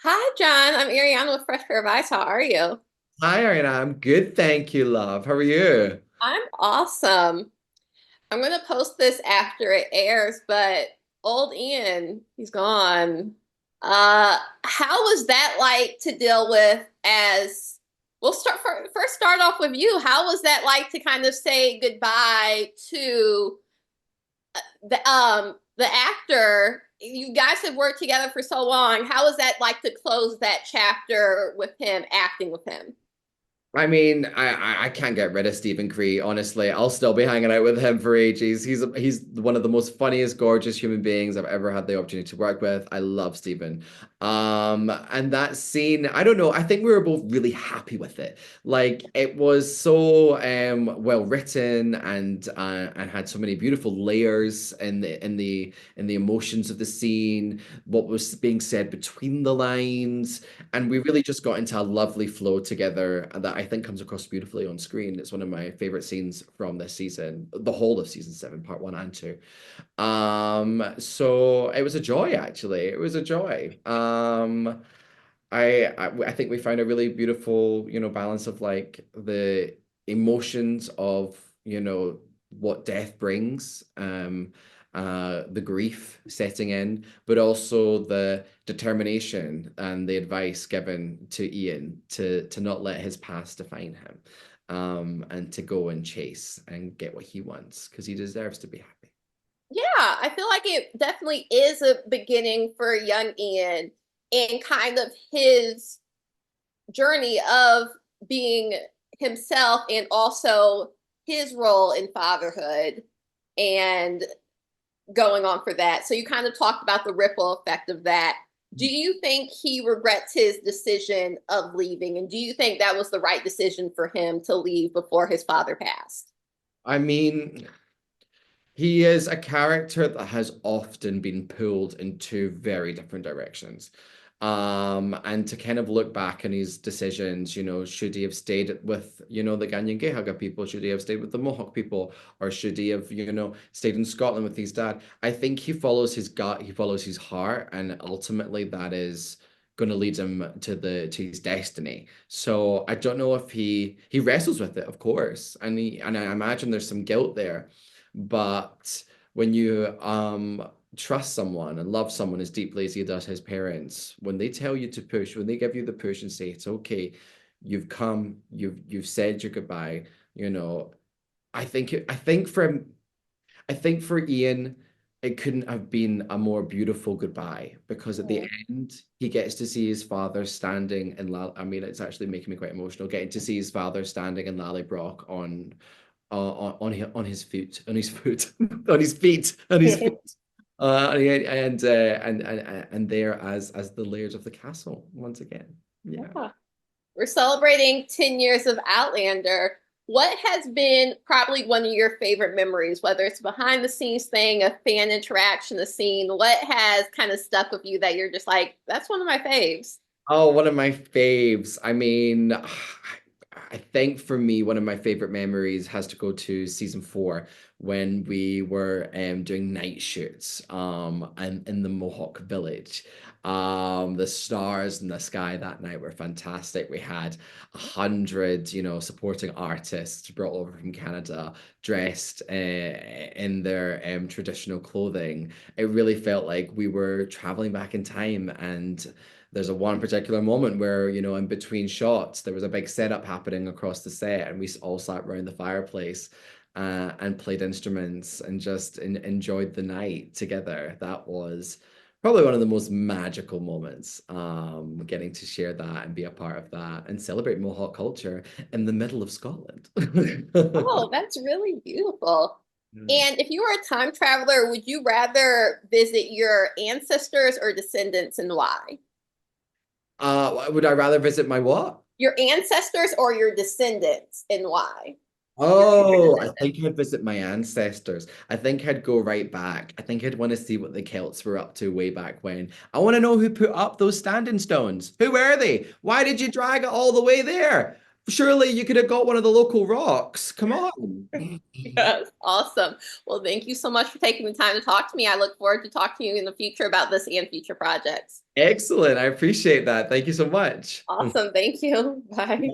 Hi, John. I'm Ariana with Fresh Pair of Eyes. How are you? Hi, Ariana. I'm good, thank you, love. How are you? I'm awesome. I'm going to post this after it airs, but old Ian, he's gone. How was that like to deal with as we'll first start off with you. How was that like to kind of say goodbye to the actor? You guys have worked together for so long. How was that like to close that chapter with him, acting with him? I mean, I can't get rid of Steven Cree, honestly. I'll still be hanging out with him for ages. He's one of the most funniest, gorgeous human beings I've ever had the opportunity to work with. I love Steven. And that scene, I don't know, I think we were both really happy with it. Like it was so well written and had so many beautiful layers in the emotions of the scene, what was being said between the lines. And we really just got into a lovely flow together that I think comes across beautifully on screen. It's one of my favorite scenes from this season, the whole of season seven, part one and two. So it was a joy, actually. It was a joy. I think we found a really beautiful, balance of like the emotions of, what death brings, the grief setting in, but also the determination and the advice given to Ian to not let his past define him, and to go and chase and get what he wants because he deserves to be happy. Yeah, I feel like it definitely is a beginning for young Ian in kind of his journey of being himself and also his role in fatherhood and going on for that. So you kind of talked about the ripple effect of that. Do you think he regrets his decision of leaving? And do you think that was the right decision for him to leave before his father passed? I mean, he is a character that has often been pulled in two very different directions. And to kind of look back on his decisions, should he have stayed with, the Ganyangehaga people? Should he have stayed with the Mohawk people? Or should he have, stayed in Scotland with his dad? I think he follows his gut, he follows his heart, and ultimately that is going to lead him to his destiny. So I don't know if he wrestles with it, of course, and I imagine there's some guilt there, but when you trust someone and love someone as deeply as he does his parents, when they tell you to push, when they give you the push and say it's okay, you've come, you've said your goodbye, you know, I think for Ian, it couldn't have been a more beautiful goodbye because at the end he gets to see his father standing in I mean, it's actually making me quite emotional, getting to see his father standing in Lallybroch on his foot, on his foot, on his feet, on his feet, and there as the layers of the castle once again. Yeah. Yeah. We're celebrating 10 years of Outlander. What has been probably one of your favorite memories, whether it's behind the scenes thing, a fan interaction, a scene? What has kind of stuck with you that you're just like, that's one of my faves? Oh, one of my faves. I mean, I think for me, one of my favorite memories has to go to season four when we were doing night shoots and in the Mohawk village. The stars in the sky that night were fantastic. We had 100, supporting artists brought over from Canada, dressed in their traditional clothing. It really felt like we were traveling back in time, and there's a one particular moment where, in between shots, there was a big setup happening across the set, and we all sat around the fireplace and played instruments and just enjoyed the night together. That was probably one of the most magical moments, getting to share that and be a part of that and celebrate Mohawk culture in the middle of Scotland. Oh, that's really beautiful. And if you were a time traveler, would you rather visit your ancestors or descendants and why? Would I rather visit my what? Your ancestors or your descendants and why? Your future Oh, I descendants. think I'd visit my ancestors. I think I'd go right back. I think I'd want to see what the Celts were up to way back when. I want to know who put up those standing stones. Who were they? Why did you drag it all the way there? Surely you could have got one of the local rocks. Come on. Yes, awesome. Well, thank you so much for taking the time to talk to me. I look forward to talking to you in the future about this and future projects. Excellent. I appreciate that. Thank you so much. Awesome. Thank you. Bye.